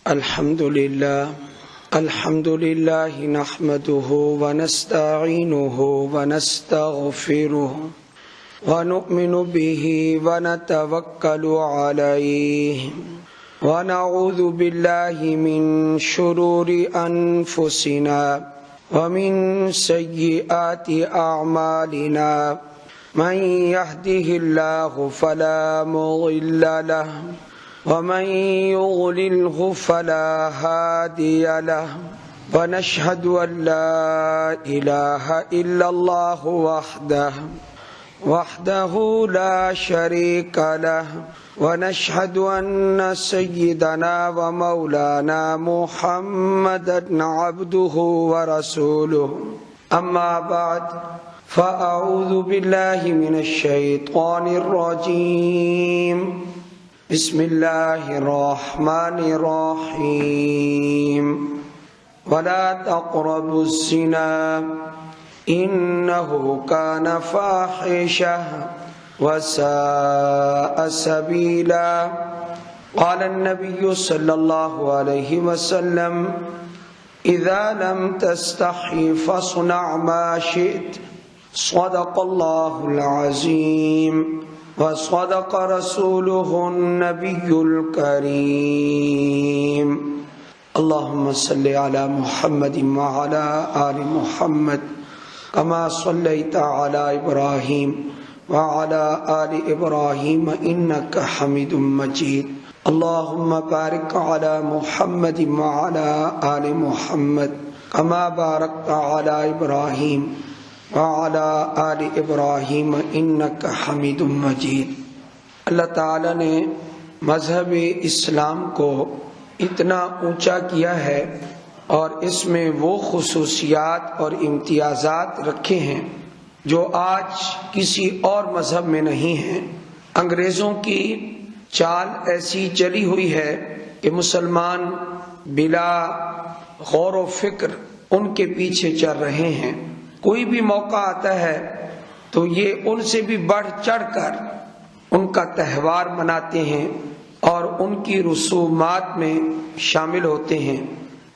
الحمد لله نحمده ونستعينه ونستغفره ونؤمن به ونتوكل عليه ونعوذ بالله من شرور أنفسنا ومن سيئات أعمالنا من يهده الله فلا مضل له ومن يضلله فلا هادي له ونشهد أن لا إله إلا الله وحده لا شريك له ونشهد أن سيدنا ومولانا محمدا عبده ورسوله أما بعد فأعوذ بالله من الشيطان الرجيم بسم الله الرحمن الرحيم ولا تقربوا الزنا إنه كان فاحشة وساء سبيلا قال النبي صلى الله عليه وسلم إذا لم تستحي فاصنع ما شئت صدق الله العظيم وصدق رسوله النبي الكريم اللهم صل على محمد وعلى آل محمد كما صليت على إبراهيم وعلى آل إبراهيم إنك حميد مجيد اللهم بارك على محمد وعلى آل محمد كما باركت على إبراهيم وعلى آل ابراہیم انک حمید مجید۔ اللہ تعالی نے مذہب اسلام کو اتنا اونچا کیا ہے اور اس میں وہ خصوصیات اور امتیازات رکھے ہیں جو آج کسی اور مذہب میں نہیں ہیں۔ انگریزوں کی چال ایسی چلی ہوئی ہے کہ مسلمان بلا غور و فکر ان کے پیچھے چل رہے ہیں۔ کوئی بھی موقع آتا ہے تو یہ ان سے بھی بڑھ چڑھ کر ان کا تہوار مناتے ہیں اور ان کی رسومات میں شامل ہوتے ہیں۔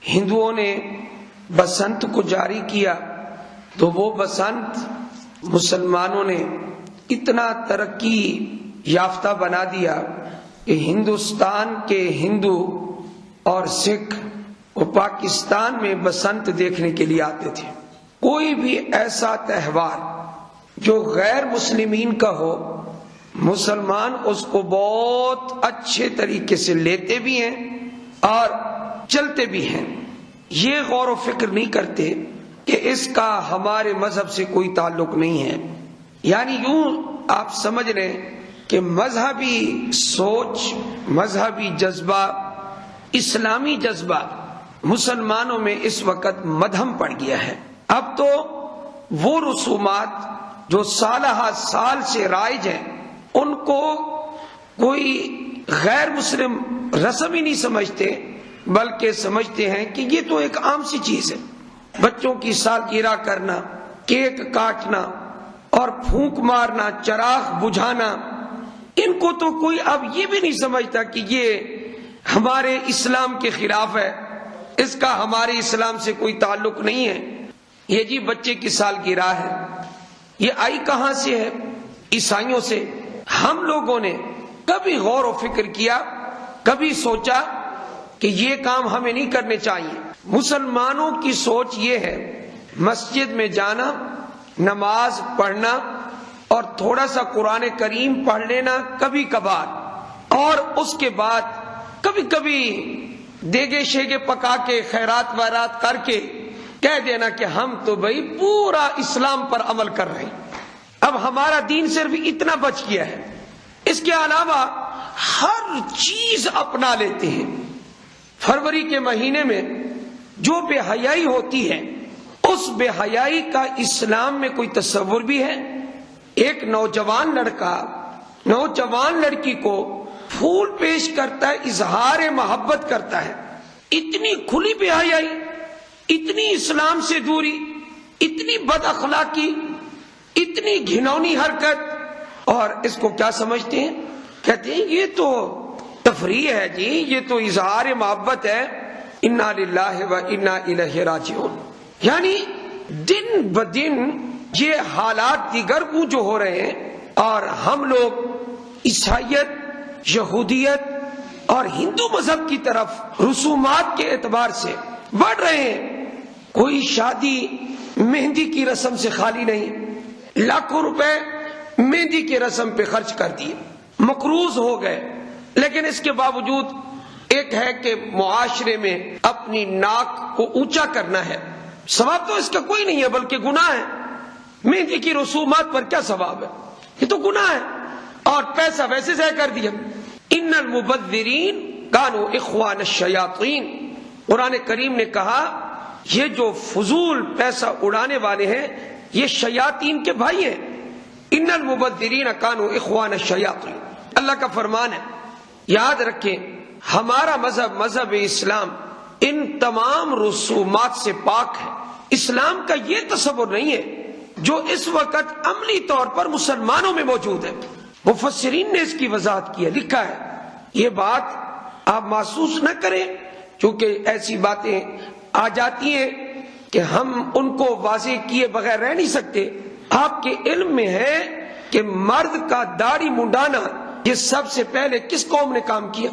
ہندوؤں نے بسنت کو جاری کیا تو وہ بسنت مسلمانوں نے اتنا ترقی یافتہ بنا دیا کہ ہندوستان کے ہندو اور سکھ وہ پاکستان میں بسنت دیکھنے کے لیے آتے تھے۔ کوئی بھی ایسا تہوار جو غیر مسلمین کا ہو مسلمان اس کو بہت اچھے طریقے سے لیتے بھی ہیں اور چلتے بھی ہیں۔ یہ غور و فکر نہیں کرتے کہ اس کا ہمارے مذہب سے کوئی تعلق نہیں ہے۔ یعنی یوں آپ سمجھ لیں کہ مذہبی سوچ، مذہبی جذبہ، اسلامی جذبہ مسلمانوں میں اس وقت مدھم پڑ گیا ہے۔ اب تو وہ رسومات جو سالہ سال سے رائج ہیں ان کو کوئی غیر مسلم رسم ہی نہیں سمجھتے، بلکہ سمجھتے ہیں کہ یہ تو ایک عام سی چیز ہے۔ بچوں کی سالگرہ کرنا، کیک کاٹنا اور پھونک مارنا، چراغ بجھانا، ان کو تو کوئی اب یہ بھی نہیں سمجھتا کہ یہ ہمارے اسلام کے خلاف ہے، اس کا ہمارے اسلام سے کوئی تعلق نہیں ہے۔ یہ جی بچے کی سالگرہ ہے، یہ آئی کہاں سے ہے؟ عیسائیوں سے۔ ہم لوگوں نے کبھی غور و فکر کیا، کبھی سوچا کہ یہ کام ہمیں نہیں کرنے چاہیے؟ مسلمانوں کی سوچ یہ ہے مسجد میں جانا، نماز پڑھنا اور تھوڑا سا قرآن کریم پڑھ لینا کبھی کبھار، اور اس کے بعد کبھی کبھی دیگے شیگے پکا کے خیرات ویرات کر کے کہہ دینا کہ ہم تو بھائی پورا اسلام پر عمل کر رہے ہیں، اب ہمارا دین صرف اتنا بچ گیا ہے، اس کے علاوہ ہر چیز اپنا لیتے ہیں۔ فروری کے مہینے میں جو بے حیائی ہوتی ہے اس بے حیائی کا اسلام میں کوئی تصور بھی ہے؟ ایک نوجوان لڑکا نوجوان لڑکی کو پھول پیش کرتا ہے، اظہار محبت کرتا ہے، اتنی کھلی بے حیائی، اتنی اسلام سے دوری، اتنی بد اخلاقی، اتنی گھنونی حرکت، اور اس کو کیا سمجھتے ہیں؟ کہتے ہیں یہ تو تفریح ہے جی، یہ تو اظہار محبت ہے. انا للہ و انا الیہ راجعون. یعنی دن بدن یہ حالات دیگر کو جو ہو رہے ہیں اور ہم لوگ عیسائیت، یہودیت اور ہندو مذہب کی طرف رسومات کے اعتبار سے بڑھ رہے ہیں. کوئی شادی مہندی کی رسم سے خالی نہیں، لاکھوں روپے مہندی کی رسم پہ خرچ کر دیے، مقروض ہو گئے. لیکن اس کے باوجود ایک ہے کہ معاشرے میں اپنی ناک کو اونچا کرنا ہے. ثواب تو اس کا کوئی نہیں ہے بلکہ گناہ ہے. مہندی کی رسومات پر کیا ثواب ہے؟ یہ تو گناہ ہے. اور پیسہ ویسے ضائع کر دیا. ان المبذرین کانوا اخوان الشیاطین. قرآن کریم نے کہا یہ جو فضول پیسہ اڑانے والے ہیں یہ شیاطین کے بھائی ہیں. ان المبذرین کانوا اخوان الشیاطین، اللہ کا فرمان ہے. یاد رکھیں ہمارا مذہب اسلام ان تمام رسومات سے پاک ہے. اسلام کا یہ تصور نہیں ہے جو اس وقت عملی طور پر مسلمانوں میں موجود ہے. مفسرین نے اس کی وضاحت کی ہے، لکھا ہے. یہ بات آپ محسوس نہ کریں کیونکہ ایسی باتیں آ جاتی ہیں کہ ہم ان کو واضح کیے بغیر رہ نہیں سکتے. آپ کے علم میں ہے کہ مرد کا داڑھی منڈانا یہ سب سے پہلے کس قوم نے کام کیا؟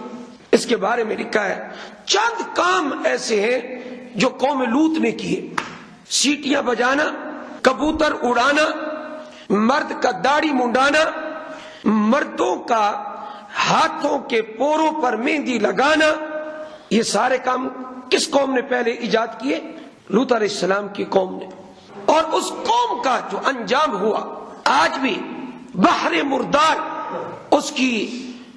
اس کے بارے میں لکھا ہے چند کام ایسے ہیں جو قوم لوط نے کیے. سیٹیاں بجانا، کبوتر اڑانا، مرد کا داڑھی منڈانا، مردوں کا ہاتھوں کے پوروں پر مہندی لگانا. یہ سارے کام کس قوم نے پہلے ایجاد کیے؟ لوط علیہ السلام کی قوم نے. اور اس قوم کا جو انجام ہوا آج بھی بحر مردار اس کی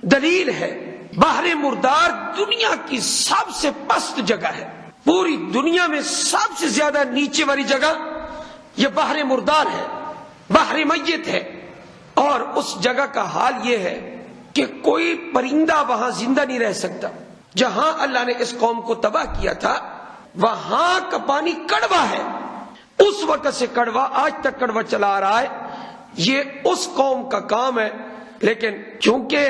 دلیل ہے. بحر مردار دنیا کی سب سے پست جگہ ہے. پوری دنیا میں سب سے زیادہ نیچے والی جگہ یہ بحر مردار ہے، بحر میت ہے. اور اس جگہ کا حال یہ ہے کہ کوئی پرندہ وہاں زندہ نہیں رہ سکتا. جہاں اللہ نے اس قوم کو تباہ کیا تھا وہاں کا پانی کڑوا ہے. اس وقت سے کڑوا آج تک کڑوا چلا آ رہا ہے. یہ اس قوم کا کام ہے. لیکن چونکہ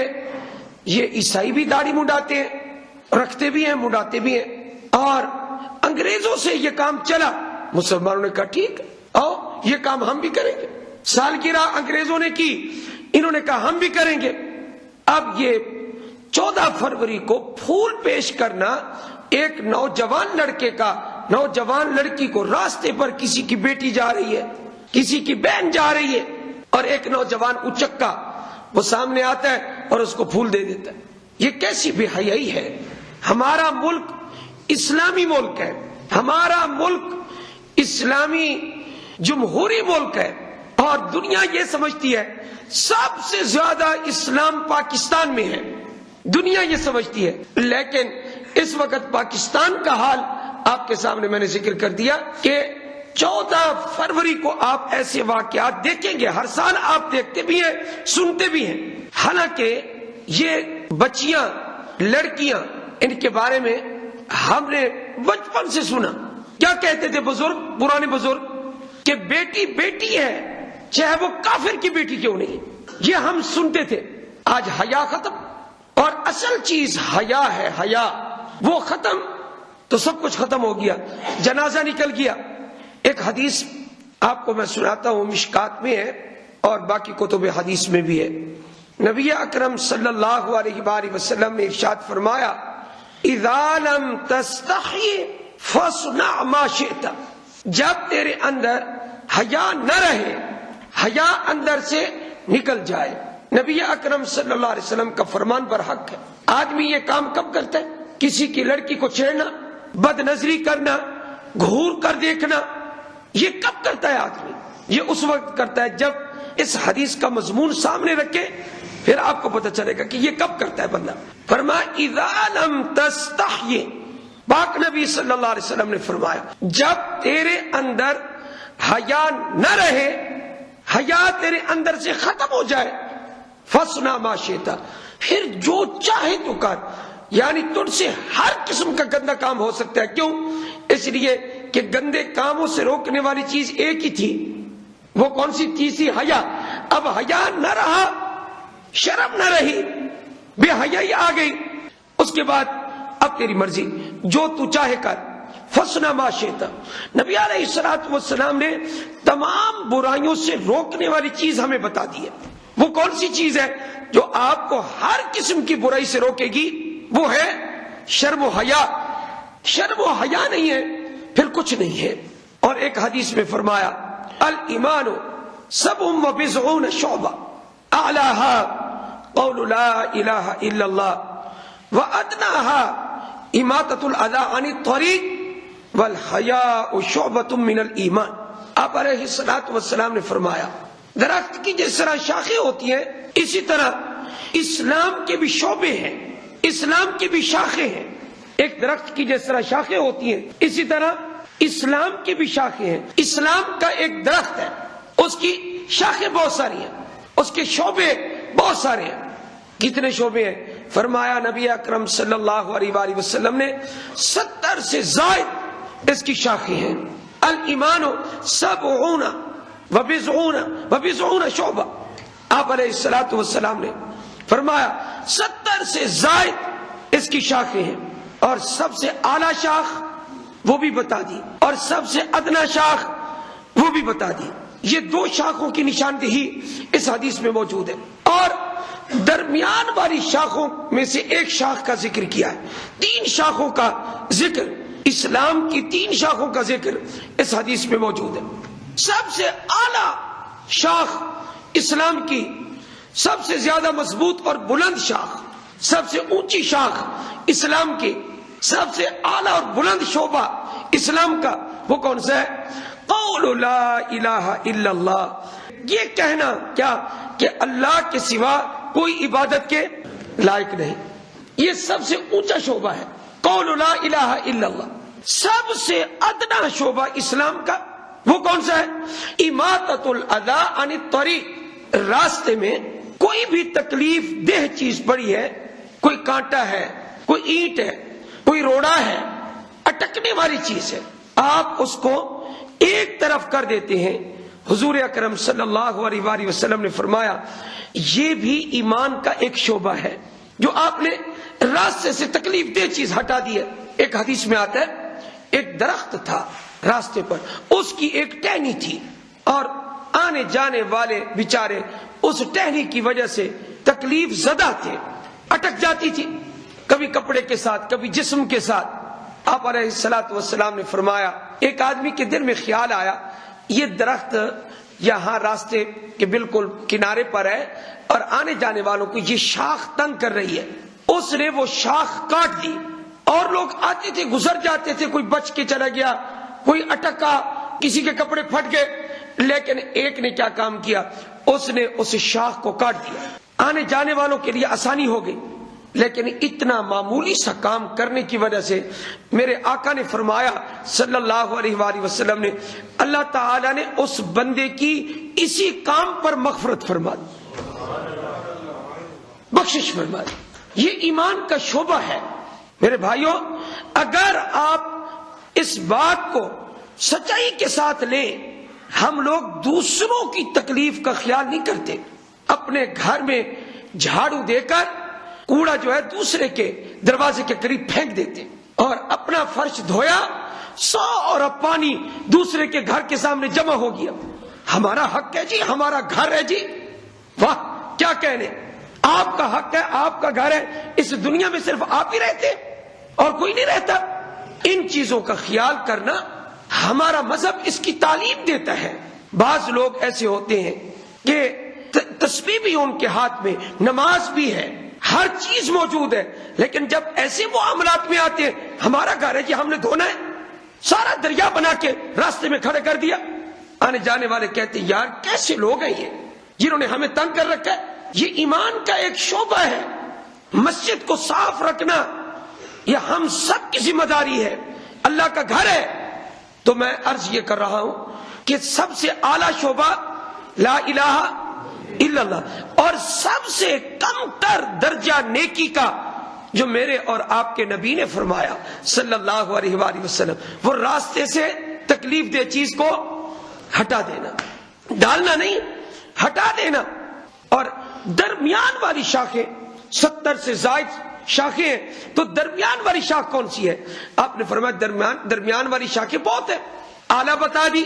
یہ عیسائی بھی داڑھی منڈاتے ہیں، رکھتے بھی ہیں، منڈاتے بھی ہیں، اور انگریزوں سے یہ کام چلا، مسلمانوں نے کہا ٹھیک آؤ یہ کام ہم بھی کریں گے. سالگرہ انگریزوں نے کی، انہوں نے کہا ہم بھی کریں گے. اب یہ 14 فروری کو پھول پیش کرنا ایک نوجوان لڑکے کا، نوجوان لڑکی کو راستے پر کسی کی بیٹی جا رہی ہے، کسی کی بہن جا رہی ہے، اور ایک نوجوان اچکا وہ سامنے آتا ہے اور اس کو پھول دے دیتا ہے. یہ کیسی بے حیائی ہے. ہمارا ملک اسلامی ملک ہے، ہمارا ملک اسلامی جمہوری ملک ہے، اور دنیا یہ سمجھتی ہے سب سے زیادہ اسلام پاکستان میں ہے. دنیا یہ سمجھتی ہے. لیکن اس وقت پاکستان کا حال آپ کے سامنے میں نے ذکر کر دیا کہ 14 فروری کو آپ ایسے واقعات دیکھیں گے. ہر سال آپ دیکھتے بھی ہیں، سنتے بھی ہیں. حالانکہ یہ بچیاں، لڑکیاں، ان کے بارے میں ہم نے بچپن سے سنا. کیا کہتے تھے بزرگ، پرانے بزرگ، کہ بیٹی بیٹی ہے چاہے وہ کافر کی بیٹی کیوں نہیں. یہ ہم سنتے تھے. آج حیا ختم، اور اصل چیز حیا ہے. حیا وہ ختم تو سب کچھ ختم ہو گیا. جنازہ نکل گیا. ایک حدیث آپ کو میں سناتا ہوں، مشکات میں ہے اور باقی کتب حدیث میں بھی ہے. نبی اکرم صلی اللہ علیہ وآلہ وسلم نے ارشاد فرمایا اذا لم تستحی فاصنع ما شئت. جب تیرے اندر حیا نہ رہے، حیا اندر سے نکل جائے. نبی اکرم صلی اللہ علیہ وسلم کا فرمان پر حق ہے. آدمی یہ کام کب کرتا ہے؟ کسی کی لڑکی کو چھیڑنا، بد نظری کرنا، گھور کر دیکھنا، یہ کب کرتا ہے آدمی؟ یہ اس وقت کرتا ہے جب اس حدیث کا مضمون سامنے رکھے، پھر آپ کو پتہ چلے گا کہ یہ کب کرتا ہے بندہ. فرمایا اذا لم تستحی، پاک نبی صلی اللہ علیہ وسلم نے فرمایا جب تیرے اندر حیا نہ رہے، حیا تیرے اندر سے ختم ہو جائے، فاصنع ما شئت، پھر جو چاہے تو کر. یعنی تجھ سے ہر قسم کا گندا کام ہو سکتا ہے. کیوں؟ اس لیے کہ گندے کاموں سے روکنے والی چیز ایک ہی تھی. وہ کون سی چیز تھی؟ حیا. اب حیا نہ رہا، شرم نہ رہی، بے حیائی آ گئی، اس کے بعد اب تیری مرضی، جو تو چاہے کر، فصنع ما شئت۔ نبی علیہ الصلوۃ والسلام نے تمام برائیوں سے روکنے والی چیز ہمیں بتا دی ہے۔ وہ کون سی چیز ہے جو آپ کو ہر قسم کی برائی سے روکے گی؟ وہ ہے شرم و حیا۔ شرم و حیا نہیں ہے پھر کچھ نہیں ہے۔ اور ایک حدیث میں فرمایا الایمان 77 شعبہ اعلاها قول لا الہ الا اللہ وادناها اماطۃ الاذی عن الطریق والحیاء شعبۃ من الایمان۔ آپ علیہ الصلوۃ والسلام نے فرمایا درخت کی جس طرح شاخیں ہوتی ہیں اسی طرح اسلام کے بھی شعبے ہیں، اسلام کی بھی شاخیں ہیں۔ ایک درخت کی جس طرح شاخیں ہوتی ہیں اسی طرح اسلام کی بھی شاخیں ہیں۔ اسلام کا ایک درخت ہے، اس کی شاخیں بہت ساری ہیں، اس کے شعبے بہت سارے ہیں۔ کتنے شعبے ہیں؟ فرمایا نبی اکرم صلی اللہ علیہ وآلہ وسلم نے 70 سے زائد اس کی شاخیں ہیں۔ الایمان 70 شعبہ۔ آپ علیہ الصلوۃ والسلام نے فرمایا 70 سے زائد اس کی شاخیں ہیں، اور سب سے اعلیٰ شاخ وہ بھی بتا دی اور سب سے ادنا شاخ وہ بھی بتا دی۔ یہ دو شاخوں کی نشاندہی اس حدیث میں موجود ہے، اور درمیان والی شاخوں میں سے ایک شاخ کا ذکر کیا ہے۔ 3 شاخوں کا ذکر، اسلام کی 3 شاخوں کا ذکر اس حدیث میں موجود ہے۔ سب سے اعلیٰ شاخ اسلام کی، سب سے زیادہ مضبوط اور بلند شاخ، سب سے اونچی شاخ اسلام کی، سب سے اعلیٰ اور بلند شعبہ اسلام کا وہ کون سا ہے؟ قول لا الہ الا اللہ۔ یہ کہنا کیا کہ اللہ کے سوا کوئی عبادت کے لائق نہیں، یہ سب سے اونچا شعبہ ہے، قول لا الہ الا اللہ۔ سب سے ادنا شعبہ اسلام کا وہ کون سا ہے؟ اماطۃ الاذی عن الطریق۔ راستے میں کوئی بھی تکلیف دہ چیز پڑی ہے، کوئی کانٹا ہے، کوئی اینٹ ہے، کوئی روڑا ہے، اٹکنے والی چیز ہے، آپ اس کو ایک طرف کر دیتے ہیں۔ حضور اکرم صلی اللہ علیہ وآلہ وسلم نے فرمایا یہ بھی ایمان کا ایک شعبہ ہے، جو آپ نے راستے سے تکلیف دہ چیز ہٹا دی ہے۔ ایک حدیث میں آتا ہے ایک درخت تھا راستے پر، اس کی ایک ٹہنی تھی، اور آنے جانے والے بیچارے اس ٹہنی کی وجہ سے تکلیف زدہ تھے، اٹک جاتی تھی، کبھی کپڑے کے ساتھ کبھی جسم کے ساتھ۔ آپ علیہ الصلوۃ والسلام نے فرمایا ایک آدمی کے دل میں خیال آیا یہ درخت یہاں راستے کے بالکل کنارے پر ہے اور آنے جانے والوں کو یہ شاخ تنگ کر رہی ہے، اس نے وہ شاخ کاٹ دی، اور لوگ آتے تھے گزر جاتے تھے، کوئی بچ کے چلا گیا، کوئی اٹکا، کسی کے کپڑے پھٹ گئے، لیکن ایک نے کیا کام کیا، اس نے اس شاخ کو کاٹ دیا، آنے جانے والوں کے لیے آسانی ہو گئی۔ لیکن اتنا معمولی سا کام کرنے کی وجہ سے میرے آقا نے فرمایا صلی اللہ علیہ وآلہ وسلم نے، اللہ تعالی نے اس بندے کی اسی کام پر مغفرت فرما دی، بخشش فرما دی۔ یہ ایمان کا شعبہ ہے۔ میرے بھائیوں، اگر آپ اس بات کو سچائی کے ساتھ لیں، ہم لوگ دوسروں کی تکلیف کا خیال نہیں کرتے، اپنے گھر میں جھاڑو دے کر کوڑا جو ہے دوسرے کے دروازے کے قریب پھینک دیتے، اور اپنا فرش دھویا 100 اور پانی دوسرے کے گھر کے سامنے جمع ہو گیا، ہمارا حق ہے جی، ہمارا گھر ہے جی، واہ کیا کہنے، آپ کا حق ہے، آپ کا گھر ہے، اس دنیا میں صرف آپ ہی رہتے اور کوئی نہیں رہتا۔ ان چیزوں کا خیال کرنا ہمارا مذہب اس کی تعلیم دیتا ہے۔ بعض لوگ ایسے ہوتے ہیں کہ تسبیح بھی ان کے ہاتھ میں، نماز بھی ہے، ہر چیز موجود ہے، لیکن جب ایسے معاملات میں آتے ہیں، ہمارا گھر ہے جی، ہم نے دھونا ہے، سارا دریا بنا کے راستے میں کھڑے کر دیا۔ آنے جانے والے کہتے ہیں یار کیسے لوگ ہیں یہ، جنہوں نے ہمیں تنگ کر رکھا ہے۔ یہ ایمان کا ایک شعبہ ہے، مسجد کو صاف رکھنا یہ ہم سب کی ذمہ داری ہے، اللہ کا گھر ہے۔ تو میں عرض یہ کر رہا ہوں کہ سب سے اعلیٰ شعبہ لا الہ الا اللہ، اور سب سے کم تر درجہ نیکی کا جو میرے اور آپ کے نبی نے فرمایا صلی اللہ علیہ وآلہ وسلم، وہ راستے سے تکلیف دہ چیز کو ہٹا دینا، ڈالنا نہیں، ہٹا دینا۔ اور درمیان والی شاخیں 70 سے زائد شاخیں ہیں تو درمیان والی شاخ کون سی ہے؟ آپ نے فرمایا درمیان والی شاخیں بہت ہے، اعلیٰ بتا دی،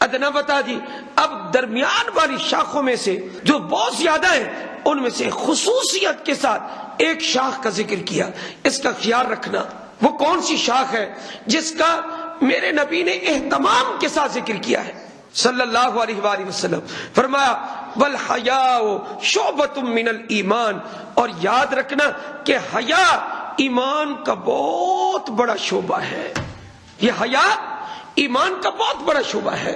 ادنا بتا دی، اب درمیان والی شاخوں میں سے جو بہت زیادہ ہیں ان میں سے خصوصیت کے ساتھ ایک شاخ کا ذکر کیا۔ اس کا خیال رکھنا وہ کون سی شاخ ہے جس کا میرے نبی نے اہتمام کے ساتھ ذکر کیا ہے صلی اللہ علیہ وآلہ وسلم۔ فرمایا والحیاء شعبۃ من الایمان، اور یاد رکھنا کہ حیا ایمان کا بہت بڑا شعبہ ہے۔ یہ حیا ایمان کا بہت بڑا شعبہ ہے۔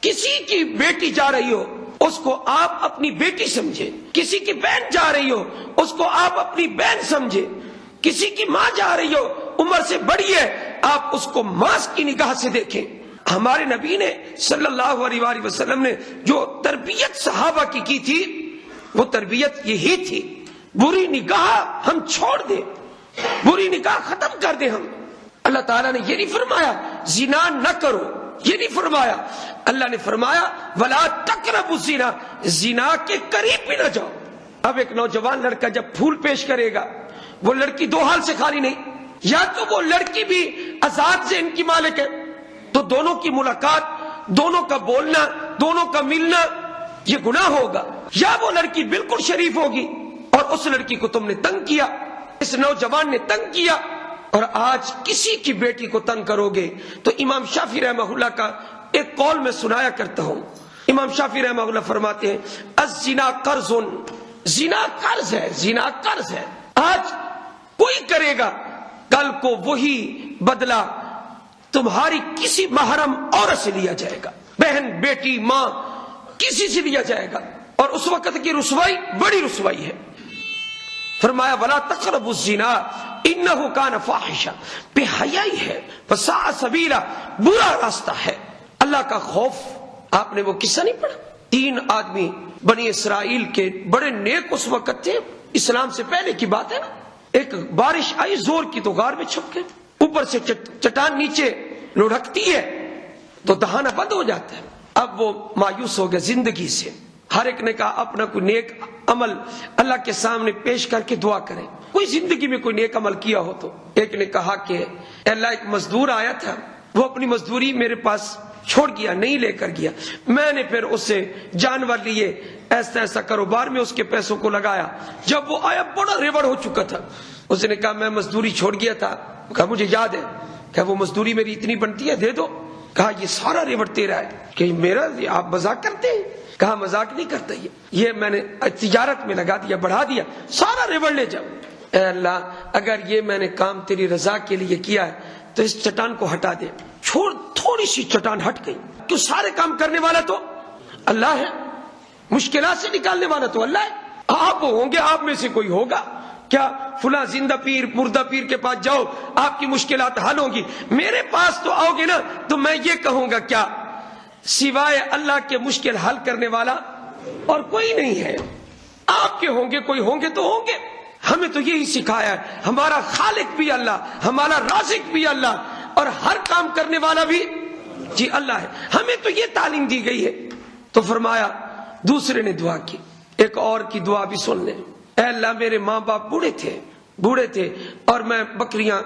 کسی کی بیٹی جا رہی ہو اس کو آپ اپنی بیٹی سمجھے، کسی کی بہن جا رہی ہو اس کو آپ اپنی بہن سمجھے، کسی کی ماں جا رہی ہو عمر سے بڑی ہے آپ اس کو ماں کی نگاہ سے دیکھیں۔ ہمارے نبی نے صلی اللہ علیہ وآلہ وسلم نے جو تربیت صحابہ کی تھی وہ تربیت یہی تھی، بری نگاہ ہم چھوڑ دیں، بری نگاہ ختم کر دیں ہم۔ اللہ تعالیٰ نے یہ نہیں فرمایا زنا نہ کرو، یہ نہیں فرمایا، اللہ نے فرمایا ولا تقربوا الزنا، زنا کے قریب بھی نہ جاؤ۔ اب ایک نوجوان لڑکا جب پھول پیش کرے گا وہ لڑکی دو حال سے خالی نہیں، یا تو وہ لڑکی بھی آزاد سے ان کی مالک ہے تو دونوں کی ملاقات، دونوں کا بولنا، دونوں کا ملنا یہ گناہ ہوگا، یا وہ لڑکی بالکل شریف ہوگی اور اس لڑکی کو تم نے تنگ کیا، اس نوجوان نے تنگ کیا، اور آج کسی کی بیٹی کو تنگ کرو گے تو امام شافعی رحمہ اللہ کا ایک قول میں سنایا کرتا ہوں۔ امام شافعی رحمہ اللہ فرماتے ہیں الزنا قرض، زنا قرض ہے، زنا قرض ہے، آج کوئی کرے گا کل کو وہی بدلہ تمہاری کسی محرم عورت سے لیا جائے گا، بہن، بیٹی، ماں، کسی سے لیا جائے گا، اور اس وقت کی رسوائی بڑی رسوائی ہے۔ فرمایا ولا تقربوا الزنا انہ کان فاحشہ، بے حیائی ہے، وساء سبیلا، برا راستہ ہے۔ اللہ کا خوف، آپ نے وہ قصہ نہیں پڑھا؟ 3 آدمی بنی اسرائیل کے بڑے نیک اس وقت تھے، اسلام سے پہلے کی بات ہے نا، ایک بارش آئی زور کی تو غار میں چھپ گئے، اوپر سے چٹان نیچے لڑھکتی ہے تو دہانا بند ہو جاتا ہے۔ اب وہ مایوس ہو گیا زندگی سے، ہر ایک نے کہا اپنا کوئی نیک عمل اللہ کے سامنے پیش کر کے دعا کریں، کوئی زندگی میں کوئی نیک عمل کیا ہو تو۔ ایک نے کہا کہ اے اللہ ایک مزدور آیا تھا، وہ اپنی مزدوری میرے پاس چھوڑ گیا، نہیں لے کر گیا، میں نے پھر اس سے جانور لیے، ایسا ایسا کاروبار میں اس کے پیسوں کو لگایا، جب وہ آیا بڑا ریوڑ ہو چکا تھا، اس نے کہا میں مزدوری چھوڑ گیا تھا، کہا مجھے یاد ہے، کہ وہ مزدوری میری اتنی بنتی ہے دے دو، کہا یہ سارا ریوڑ تیرا ہے، کہ میرا؟ آپ مذاق کرتے ہیں؟ کہا مذاق نہیں کرتا، یہ میں نے تجارت میں لگا دیا، بڑھا دیا، سارا ریوڑ لے جاؤ۔ اے اللہ اگر یہ میں نے کام تیری رضا کے لیے کیا ہے تو اس چٹان کو ہٹا دے۔ چھوڑ، تھوڑی سی چٹان ہٹ گئی، کیوں؟ سارے کام کرنے والا تو اللہ ہے، مشکلات سے نکالنے والا تو اللہ ہے۔ آپ ہوں گے، آپ میں سے کوئی ہوگا کیا فلاں زندہ پیر مردہ پیر کے پاس جاؤ آپ کی مشکلات حل ہوں گی، میرے پاس تو آؤ گے نا تو میں یہ کہوں گا کیا سوائے اللہ کے مشکل حل کرنے والا اور کوئی نہیں ہے؟ آپ کے ہوں گے، کوئی ہوں گے تو ہوں گے۔ ہمیں تو یہی سکھایا ہے، ہمارا خالق بھی اللہ، ہمارا رازق بھی اللہ، اور ہر کام کرنے والا بھی جی اللہ ہے، ہمیں تو یہ تعلیم دی گئی ہے۔ تو فرمایا دوسرے نے دعا کی، ایک اور کی دعا بھی سن لیں، اے اللہ میرے ماں باپ بوڑھے تھے اور میں بکریاں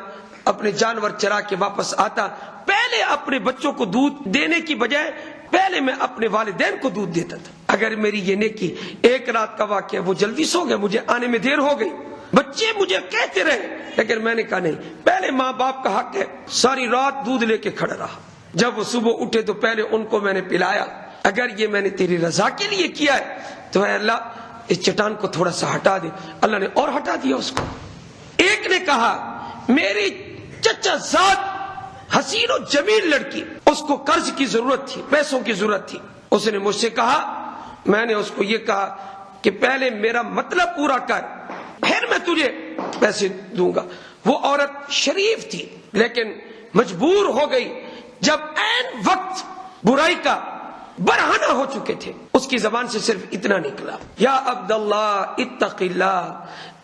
اپنے جانور چرا کے واپس آتا، پہلے اپنے بچوں کو دودھ دینے کی بجائے پہلے میں اپنے والدین کو دودھ دیتا تھا، اگر میری یہ نیکی، ایک رات کا واقعہ وہ جلدی سو گئے، مجھے آنے میں دیر ہو گئی، بچے مجھے کہتے رہے لیکن میں نے کہا نہیں، پہلے ماں باپ کا حق ہے، ساری رات دودھ لے کے کھڑا رہا، جب وہ صبح اٹھے تو پہلے ان کو میں نے پلایا، اگر یہ میں نے تیری رضا کے لیے کیا ہے تو اے اللہ اس چٹان کو تھوڑا سا ہٹا دے، اللہ نے اور ہٹا دیا اس کو۔ ایک نے کہا میری چچا زاد حسین و جمیل لڑکی، اس کو قرض کی ضرورت تھی، پیسوں کی ضرورت تھی، اس نے مجھ سے کہا، میں نے اس کو یہ کہا کہ پہلے میرا مطلب پورا کر پھر میں تجھے پیسے دوں گا۔ وہ عورت شریف تھی لیکن مجبور ہو گئی، جب عین وقت برائی کا برہنہ ہو چکے تھے، اس کی زبان سے صرف اتنا نکلا، یا عبداللہ اتق اللہ،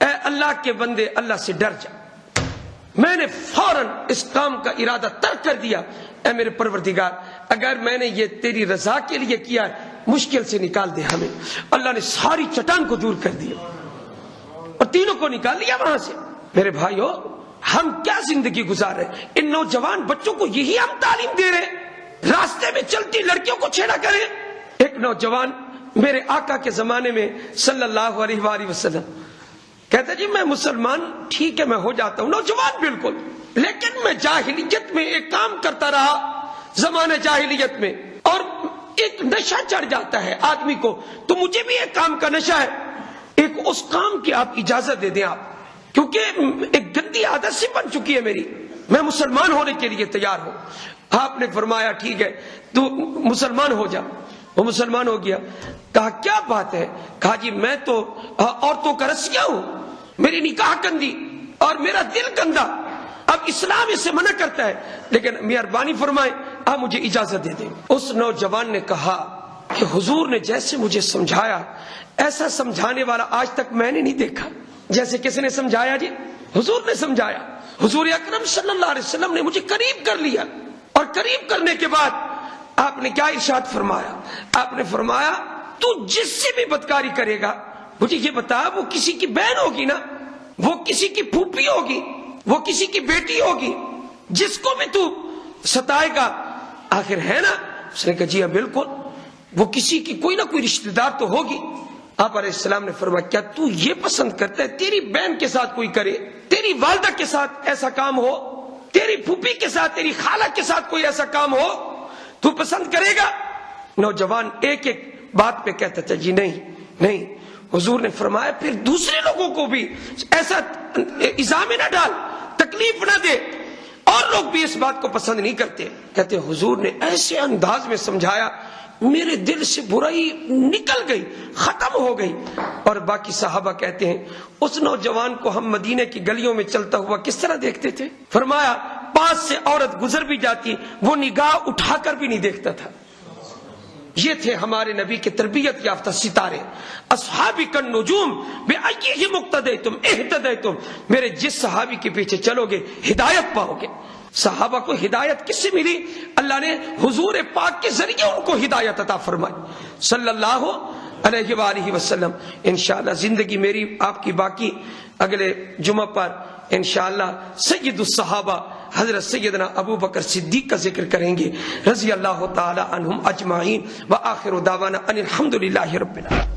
اے اللہ کے بندے اللہ سے ڈر جا۔ میں نے فوراً اس کام کا ارادہ ترک کر دیا، اے میرے پروردگار اگر میں نے یہ تیری رضا کے لیے کیا ہے مشکل سے نکال دے ہمیں۔ اللہ نے ساری چٹان کو دور کر دیا اور تینوں کو نکال لیا وہاں سے۔ میرے بھائیو ہم کیا زندگی گزار رہے ہیں؟ ان نوجوان بچوں کو یہی ہم تعلیم دے رہے ہیں؟ راستے میں چلتی لڑکیوں کو چھیڑا کریں۔ ایک نوجوان میرے آقا کے زمانے میں صلی اللہ علیہ وآلہ وسلم کہتا جی میں مسلمان ٹھیک ہے میں ہو جاتا ہوں، نوجوان بالکل، لیکن میں جاہلیت میں ایک کام کرتا رہا، زمانہ جاہلیت میں، اور ایک نشہ چڑھ جاتا ہے آدمی کو، تو مجھے بھی ایک کام کا نشہ ہے، ایک اس کام کی آپ اجازت دے دیں آپ، کیونکہ ایک گندی عادت سی بن چکی ہے میری، میں مسلمان ہونے کے لیے تیار ہوں۔ آپ نے فرمایا ٹھیک ہے تو مسلمان ہو جا۔ وہ مسلمان ہو گیا۔ کہا کیا بات ہے؟ کہا جی میں تو عورتوں کا رسیا ہوں، میری نکاح گندی اور میرا دل گندا، اب اسلام اسے منع کرتا ہے، لیکن مہربانی فرمائیں آپ مجھے اجازت دے دیں۔ اس نوجوان نے کہا کہ حضور نے جیسے مجھے سمجھایا ایسا سمجھانے والا آج تک میں نے نہیں دیکھا۔ جیسے کس نے سمجھایا جی؟ حضور نے سمجھایا۔ حضور اکرم صلی اللہ علیہ وسلم نے مجھے قریب کر لیا، اور قریب کرنے کے بعد آپ نے کیا ارشاد فرمایا؟ آپ نے فرمایا تو جس سے بھی بدکاری کرے گا مجھے یہ بتا، وہ کسی کی بہن ہوگی نا، وہ کسی کی پھوپھی ہوگی، وہ کسی کی بیٹی ہوگی، جس کو بھی تو ستائے گا آخر ہے نا؟ اس نے کہا جی ہاں بالکل، وہ کسی کی کوئی نہ کوئی رشتہ دار تو ہوگی۔ آپ علیہ السلام نے فرمایا کیا تو یہ پسند کرتا ہے تیری بہن کے ساتھ کوئی کرے، تیری والدہ کے ساتھ ایسا کام ہو، تیری پھوپھی کے ساتھ، تیری خالہ کے ساتھ کوئی ایسا کام ہو، تو پسند کرے گا؟ نوجوان ایک ایک بات پہ کہتا تھا جی نہیں نہیں۔ حضور نے فرمایا پھر دوسرے لوگوں کو بھی ایسا ایذا میں نہ ڈال، تکلیف نہ دے، اور لوگ بھی اس بات کو پسند نہیں کرتے۔ کہتے حضور نے ایسے انداز میں سمجھایا میرے دل سے برائی نکل گئی، ختم ہو گئی۔ اور باقی صحابہ کہتے ہیں اس نوجوان کو ہم مدینے کی گلیوں میں چلتا ہوا کس طرح دیکھتے تھے؟ فرمایا پاس سے عورت گزر بھی جاتی وہ نگاہ اٹھا کر بھی نہیں دیکھتا تھا۔ یہ تھے ہمارے نبی کے تربیت یافتہ ستارے۔ اصحابی کن نجوم بأیہم اقتدیتم اہتدیتم، میرے جس صحابی کے پیچھے چلو گے ہدایت پاؤ گے۔ صحابہ کو ہدایت کس سے ملی؟ اللہ نے حضور پاک کے ذریعے ان کو ہدایت عطا فرمائی صلی اللہ علیہ وآلہ وسلم۔ انشاءاللہ زندگی میری آپ کی باقی، اگلے جمعہ پر انشاءاللہ سید الصحابہ حضرت سیدنا ابو بکر صدیق کا ذکر کریں گے رضی اللہ تعالی عنہم اجمعین، وآخر دعوانا ان الحمدللہ رب العالمین۔